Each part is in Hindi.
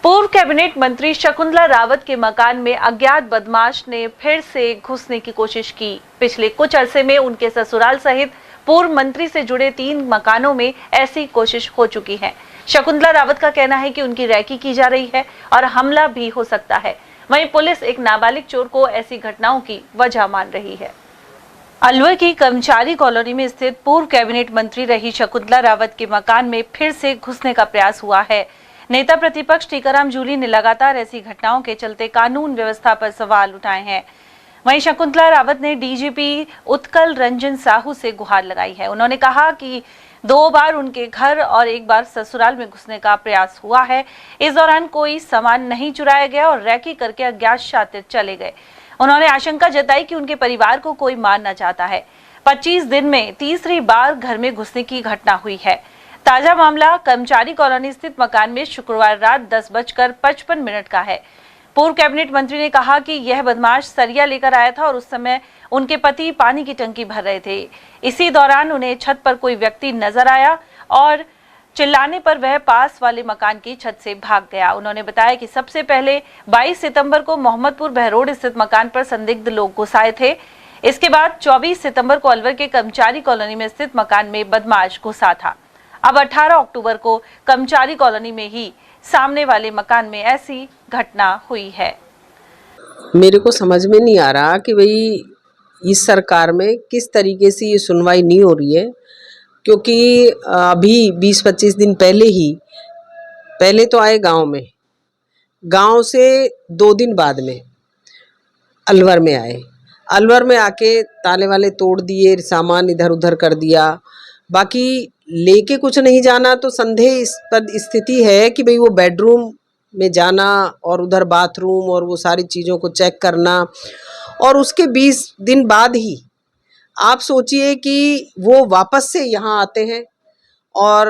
पूर्व कैबिनेट मंत्री शकुंतला रावत के मकान में अज्ञात बदमाश ने फिर से घुसने की कोशिश की। पिछले कुछ अरसे में उनके ससुराल सहित पूर्व मंत्री से जुड़े 3 मकानों में ऐसी कोशिश हो चुकी है। शकुंतला रावत का कहना है कि उनकी रैकी की जा रही है और हमला भी हो सकता है। वहीं पुलिस एक नाबालिग चोर को ऐसी घटनाओं की वजह मान रही है। अलवर की कर्मचारी कॉलोनी में स्थित पूर्व कैबिनेट मंत्री रही शकुंतला रावत के मकान में फिर से घुसने का प्रयास हुआ है। नेता प्रतिपक्ष टीकाराम जूली ने लगातार ऐसी घटनाओं के चलते कानून व्यवस्था पर सवाल उठाए हैं। वहीं शकुंतला रावत ने डीजीपी उत्कल रंजन साहू से गुहार लगाई है। उन्होंने कहा कि 2 बार उनके घर और 1 बार ससुराल में घुसने का प्रयास हुआ है। इस दौरान कोई सामान नहीं चुराया गया और रैकी करके अज्ञात शातिर चले गए। उन्होंने आशंका जताई कि उनके परिवार को कोई मारना चाहता है। 25 दिन में तीसरी बार घर में घुसने की घटना हुई है। ताजा मामला कर्मचारी कॉलोनी स्थित मकान में शुक्रवार रात 10:55 का है। पूर्व कैबिनेट मंत्री ने कहा कि यह बदमाश सरिया लेकर आया था और उस समय उनके पति पानी की टंकी भर रहे थे। इसी दौरान उन्हें छत पर कोई व्यक्ति नजर आया और चिल्लाने पर वह पास वाले मकान की छत से भाग गया। उन्होंने बताया कि सबसे पहले 22 सितंबर को मोहम्मदपुर बहरोड स्थित मकान पर संदिग्ध लोग घुस आए थे। इसके बाद 24 सितंबर को अलवर के कर्मचारी कॉलोनी में स्थित मकान में बदमाश घुसा था। अब 18 अक्टूबर को कर्मचारी कॉलोनी में ही सामने वाले मकान में ऐसी घटना हुई है। मेरे को समझ में नहीं आ रहा कि भाई इस सरकार में किस तरीके से ये सुनवाई नहीं हो रही है, क्योंकि अभी 20-25 दिन पहले तो आए गांव से 2 दिन बाद में अलवर में आए। अलवर में आके ताले वाले तोड़ दिए, सामान इधर उधर कर दिया, बाकी लेके कुछ नहीं जाना। तो संदेहास्पद स्थिति है कि भाई वो बेडरूम में जाना और उधर बाथरूम और वो सारी चीज़ों को चेक करना, और उसके 20 दिन बाद ही आप सोचिए कि वो वापस से यहाँ आते हैं और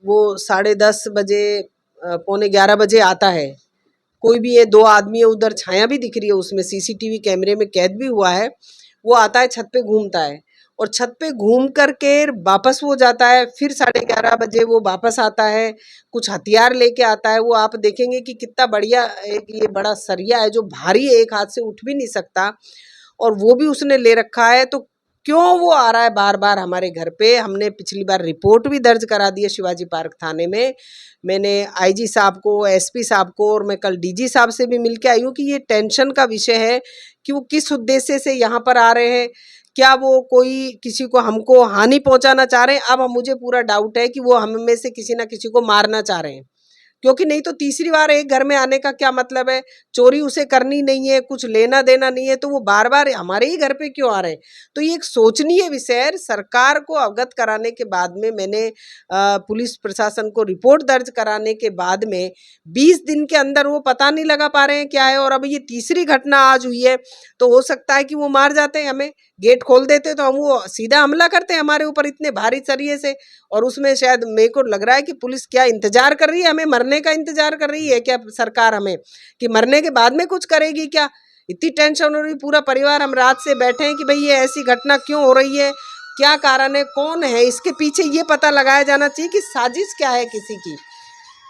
वो 10:30 बजे 10:45 बजे आता है। कोई भी ये 2 आदमी है, उधर छाया भी दिख रही है, उसमें सीसीटीवी कैमरे में कैद भी हुआ है। वो आता है, छत पे घूमता है और छत पे घूम करके वापस वो जाता है। फिर 11:30 बजे वो वापस आता है, कुछ हथियार लेके आता है। वो आप देखेंगे कि कितना बढ़िया एक ये बड़ा सरिया है जो भारी है, एक हाथ से उठ भी नहीं सकता, और वो भी उसने ले रखा है। तो क्यों वो आ रहा है बार बार हमारे घर पे? हमने पिछली बार रिपोर्ट भी दर्ज करा दी है शिवाजी पार्क थाने में। मैंने आईजी साहब को, एसपी साहब को, और मैं कल डीजी साहब से भी मिल के आई हूँ कि ये टेंशन का विषय है कि वो किस उद्देश्य से यहाँ पर आ रहे हैं। क्या वो कोई किसी को, हमको हानि पहुंचाना चाह रहे हैं? अब मुझे पूरा डाउट है कि वो हम में से किसी ना किसी को मारना चाह रहे हैं, क्योंकि नहीं तो तीसरी बार एक घर में आने का क्या मतलब है? चोरी उसे करनी नहीं है, कुछ लेना देना नहीं है, तो वो बार बार हमारे ही घर पे क्यों आ रहे हैं? तो ये एक सोचनीय विषय है। सरकार को अवगत कराने के बाद में मैंने पुलिस प्रशासन को रिपोर्ट दर्ज कराने के बाद में 20 दिन के अंदर वो पता नहीं लगा पा रहे हैं क्या है। और अब ये तीसरी घटना आज हुई है, तो हो सकता है कि वो मार जाते हैं हमें, गेट खोल देते तो हम वो सीधा हमला करते हैं हमारे ऊपर इतने भारी सरिये से। और उसमें शायद मेरे को लग रहा है कि पुलिस क्या इंतजार कर रही है, हमें मरने का इंतजार कर रही है क्या सरकार हमें, कि मरने के बाद में कुछ करेगी क्या? इतनी टेंशन हो रही, पूरा परिवार हम रात से बैठे हैं कि भाई ये ऐसी घटना क्यों हो रही है, क्या कारण है, कौन है इसके पीछे, ये पता लगाया जाना चाहिए कि साजिश क्या है किसी की।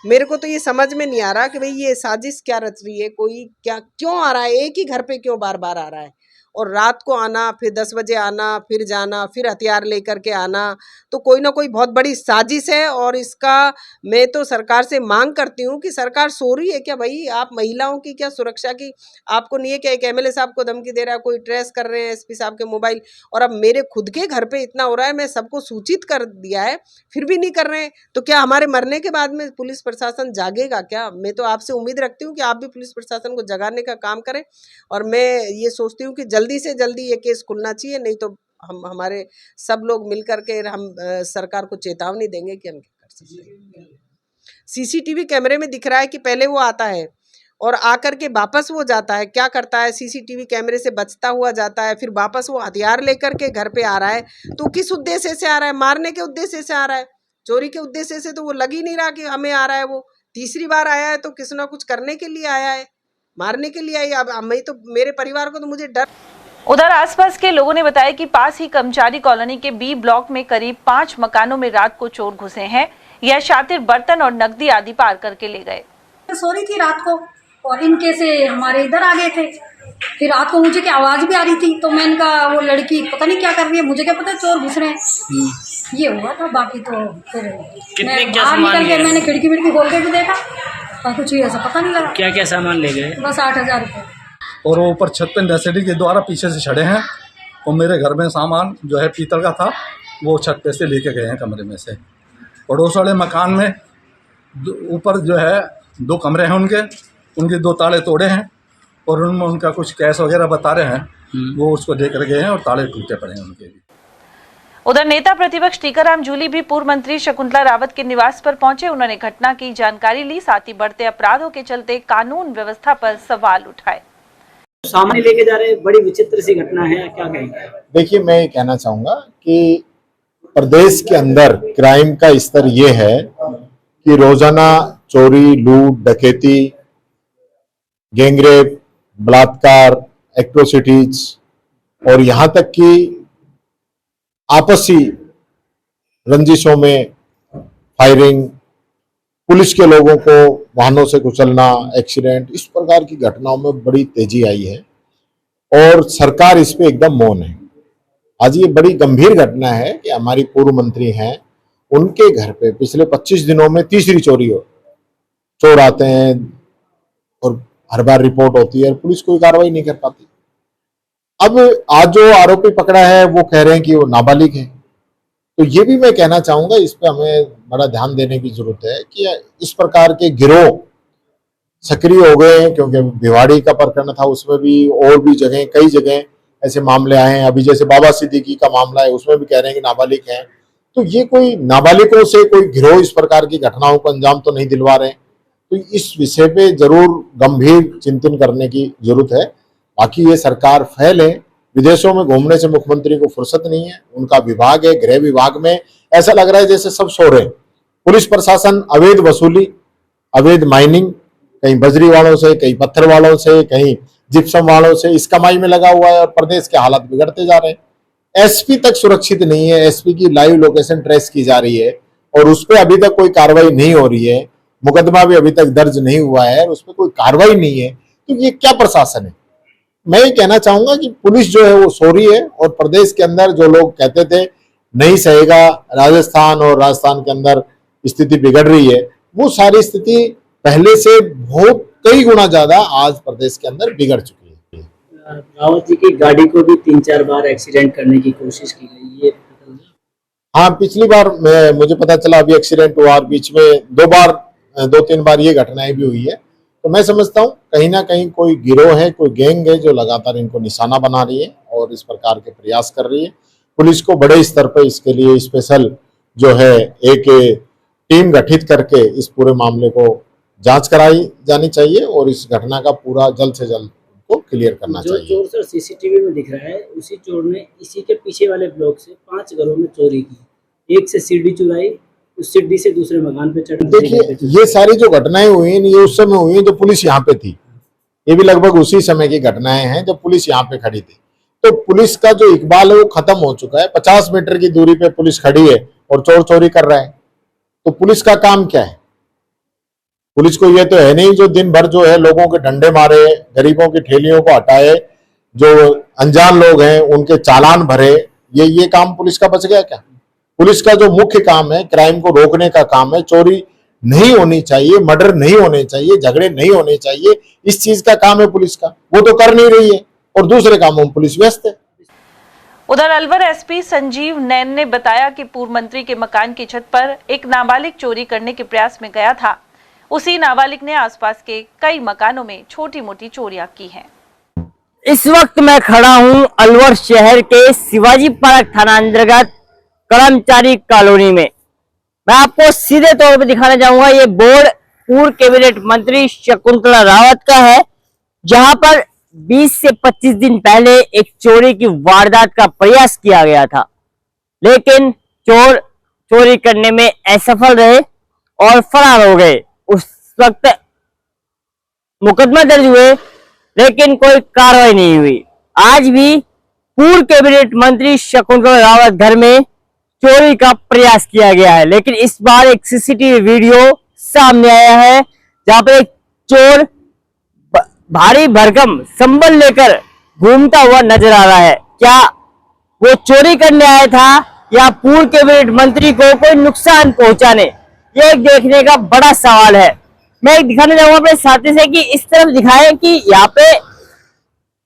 मेरे को तो ये समझ में नहीं आ रहा कि भाई ये साजिश क्या रच रही है, कोई क्या क्यों आ रहा है, एक ही घर पे क्यों बार बार आ रहा है, और रात को आना, फिर 10 बजे आना, फिर जाना, फिर हथियार लेकर के आना। तो कोई ना कोई बहुत बड़ी साजिश है। और इसका मैं तो सरकार से मांग करती हूँ कि सरकार सो रही है क्या भाई? आप महिलाओं की क्या सुरक्षा की आपको नहीं है क्या? एक एमएलए साहब को धमकी दे रहा है, कोई ट्रेस कर रहे हैं एसपी साहब के मोबाइल, और अब मेरे खुद के घर पे इतना हो रहा है, मैं सबको सूचित कर दिया है, फिर भी नहीं कर रहे हैं। तो क्या हमारे मरने के बाद में पुलिस प्रशासन जागेगा क्या? मैं तो आपसे उम्मीद रखती हूँ कि आप भी पुलिस प्रशासन को जगाने का काम करें। और मैं ये सोचती हूँ कि जल्दी से जल्दी ये केस खुलना चाहिए, नहीं तो हम हमारे सब लोग मिल करके हम सरकार को चेतावनी देंगे कि हम क्या कर सकते हैं। सीसीटीवी कैमरे में दिख रहा है कि पहले वो आता है और आकर के वापस वो जाता है। क्या करता है? सीसीटीवी कैमरे से बचता हुआ जाता है, फिर वापस वो हथियार लेकर के घर पे आ रहा है। तो किस उद्देश्य से आ रहा है? मारने के उद्देश्य से आ रहा है, चोरी के उद्देश्य से तो वो लग ही नहीं रहा कि हमें आ रहा है। वो तीसरी बार आया है तो किसी ना कुछ करने के लिए आया है, मारने के लिए आई। अब मैं तो, मेरे परिवार को तो मुझे डर। उधर आसपास के लोगों ने बताया कि पास ही कर्मचारी कॉलोनी के बी ब्लॉक में करीब 5 मकानों में रात को चोर घुसे हैं। यह शातिर बर्तन और नकदी आदि पार करके ले गए। सो रही थी रात को और इनके से हमारे इधर आ गए थे। फिर रात को मुझे क्या आवाज़ भी आ रही थी, तो मैं इनका वो लड़की पता नहीं क्या कर रही है, मुझे क्या पता चोर घुस रहे हैं, ये हुआ था। बाकी तो फिर मैं बाहर निकल के मैंने खिड़की विड़की खोल के भी देखा और कुछ ही ऐसा पता नहीं लगा। क्या क्या सामान ले गए? बस 8,000 रुपये। और वो ऊपर छत पे नर्सरी के द्वारा पीछे से चढ़े हैं और मेरे घर में सामान जो है पीतल का था वो छत पे से लेके गए हैं कमरे में से। पड़ोस वाले मकान में ऊपर जो है 2 कमरे हैं उनके 2 ताले तोड़े हैं और उनमें उनका कुछ कैश वगैरह बता रहे हैं, वो उसको लेकर गए हैं और ताले टूटे पड़े हैं उनके भी। उधर नेता प्रतिपक्ष टीकाराम जूली भी पूर्व मंत्री शकुंतला रावत के निवास पर पहुंचे। उन्होंने घटना की जानकारी ली, साथ ही बढ़ते अपराधों के चलते कानून व्यवस्था पर सवाल उठाए। सामान लेके जा रहे, बड़ी विचित्र सी घटना है, क्या कहेंगे? देखिए, मैं ये कहना चाहूंगा कि प्रदेश के अंदर क्राइम का स्तर ये है कि रोजाना चोरी, लूट, डकैती, गैंगरेप, बलात्कार, एट्रोसिटीज और यहाँ तक कि आपसी रंजिशों में फायरिंग, पुलिस के लोगों को वाहनों से कुचलना, एक्सीडेंट, इस प्रकार की घटनाओं में बड़ी तेजी आई है और सरकार इस पे एकदम मौन है। आज ये बड़ी गंभीर घटना है कि हमारी पूर्व मंत्री हैं, उनके घर पे पिछले 25 दिनों में तीसरी चोरी हो, चोर आते हैं और हर बार रिपोर्ट होती है, पुलिस कोई कार्रवाई नहीं कर पाती। अब आज जो आरोपी पकड़ा है वो कह रहे हैं कि वो नाबालिग है, तो ये भी मैं कहना चाहूंगा, इस पे हमें बड़ा ध्यान देने की जरूरत है कि इस प्रकार के गिरोह सक्रिय हो गए हैं, क्योंकि भिवाड़ी का प्रकरण था, उसमें भी और भी जगह कई जगह ऐसे मामले आए हैं। अभी जैसे बाबा सिद्दीकी का मामला है, उसमें भी कह रहे हैं कि नाबालिग है। तो ये कोई नाबालिगों से कोई गिरोह इस प्रकार की घटनाओं को अंजाम तो नहीं दिलवा रहे हैं। तो इस विषय पे जरूर गंभीर चिंतन करने की जरूरत है। बाकी ये सरकार फेल है, विदेशों में घूमने से मुख्यमंत्री को फुर्सत नहीं है। उनका विभाग है, गृह विभाग में ऐसा लग रहा है जैसे सब सो रहे हैं। पुलिस प्रशासन अवैध वसूली, अवैध माइनिंग, कहीं बजरी वालों से, कहीं पत्थर वालों से, कहीं जिप्सम वालों से इस कमाई में लगा हुआ है और प्रदेश के हालात बिगड़ते जा रहे हैं। एसपी तक सुरक्षित नहीं है, एसपी की लाइव लोकेशन ट्रेस की जा रही है और उस पर अभी तक कोई कार्रवाई नहीं हो रही है। मुकदमा भी अभी तक दर्ज नहीं हुआ है, उस पर कोई कार्रवाई नहीं है। तो ये क्या प्रशासन है? मैं ये कहना चाहूंगा कि पुलिस जो है वो सो रही है और प्रदेश के अंदर जो लोग कहते थे नहीं सहेगा, राजस्थान और राजस्थान के अंदर स्थिति बिगड़ रही है, वो सारी स्थिति पहले से बहुत कई गुना ज्यादा आज प्रदेश के अंदर बिगड़ चुकी है। रावत जी की गाड़ी को भी 3-4 बार एक्सीडेंट करने की कोशिश की गई, ये हाँ, पिछली बार मुझे पता चला अभी एक्सीडेंट हुआ और बीच में 2-3 बार ये घटनाएं भी हुई है। तो मैं समझता हूँ कहीं ना कहीं कोई गिरोह है, कोई गैंग है जो लगातार इनको निशाना बना रही है और इस प्रकार के प्रयास कर रही है। पुलिस को बड़े स्तर पर इसके लिए स्पेशल जो है एक टीम गठित करके इस पूरे मामले को जांच कराई जानी चाहिए और इस घटना का पूरा जल्द से जल्द को क्लियर करना चाहिए। जो चोर सर सीसीटीवी में दिख रहा है, उसी चोर ने इसी के पीछे वाले ब्लॉक से 5 घरों में चोरी की। एक से सीढ़ी चुराई, उस सीढ़ी से दूसरे मकान पे चढ़। देखिए, ये सारी जो घटनाएं हुई हैं ये उस समय हुई हैं जब पुलिस यहाँ पे थी। ये भी लगभग उसी समय की घटनाएं हैं जब पुलिस यहाँ पे खड़ी थी। तो पुलिस का जो इकबाल है वो खत्म हो चुका है। 50 मीटर की दूरी पे पुलिस खड़ी है और चोर चोरी कर रहा है। तो पुलिस का काम क्या है? पुलिस को ये तो है नहीं जो दिन भर जो है लोगों के डंडे मारे, गरीबों की ठेलियों को हटाए, जो अनजान लोग हैं उनके चालान भरे। ये काम पुलिस का बच गया क्या? पुलिस का जो मुख्य काम है क्राइम को रोकने का काम है। चोरी नहीं होनी चाहिए, मर्डर नहीं होने चाहिए, झगड़े नहीं होने चाहिए, इस चीज का काम है पुलिस का। वो तो कर नहीं रही है और दूसरे कामों में पुलिस व्यस्त है। उधर अलवर एसपी संजीव नैन ने बताया कि पूर्व मंत्री के मकान की छत पर एक नाबालिग चोरी करने के प्रयास में गया था। उसी नाबालिग ने आसपास के कई मकानों में छोटी मोटी चोरियां की हैं। इस वक्त मैं खड़ा हूं अलवर शहर के शिवाजी पार्क थाना अंतर्गत कर्मचारी कॉलोनी में। मैं आपको सीधे तौर पर दिखाना चाहूंगा, ये बोर्ड पूर्व कैबिनेट मंत्री शकुंतला रावत का है, जहां पर 20 से 25 दिन पहले एक चोरी की वारदात का प्रयास किया गया था, लेकिन चोर चोरी करने में असफल रहे और फरार हो गए। उस वक्त मुकदमा दर्ज हुए लेकिन कोई कार्रवाई नहीं हुई। आज भी पूर्व कैबिनेट मंत्री शकुंतला रावत घर में चोरी का प्रयास किया गया है, लेकिन इस बार एक सीसीटीवी वीडियो सामने आया है जहां पर एक चोर भारी भरकम संबल लेकर घूमता हुआ नजर आ रहा है। क्या वो चोरी करने आया था या पूर्व कैबिनेट मंत्री को कोई नुकसान पहुंचाने, ये एक देखने का बड़ा सवाल है। मैं एक दिखाने जाऊंगा अपने साथी से कि इस तरफ दिखाएं कि यहाँ पे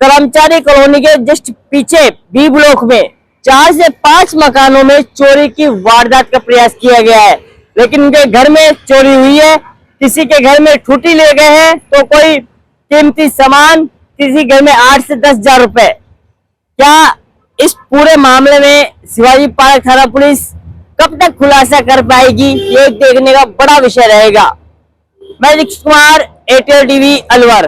कर्मचारी कॉलोनी के जस्ट पीछे बी ब्लॉक में 4 से 5 मकानों में चोरी की वारदात का प्रयास किया गया है, लेकिन उनके घर में चोरी हुई है। किसी के घर में ठूठी ले गए हैं तो कोई कीमती सामान, किसी घर में 8 से 10 हजार रुपए। क्या इस पूरे मामले में शिवाजी पार्क थाना पुलिस कब तक खुलासा कर पाएगी, ये देखने का बड़ा विषय रहेगा। मैं दीक्षित कुमार, एटीएल टीवी अलवर।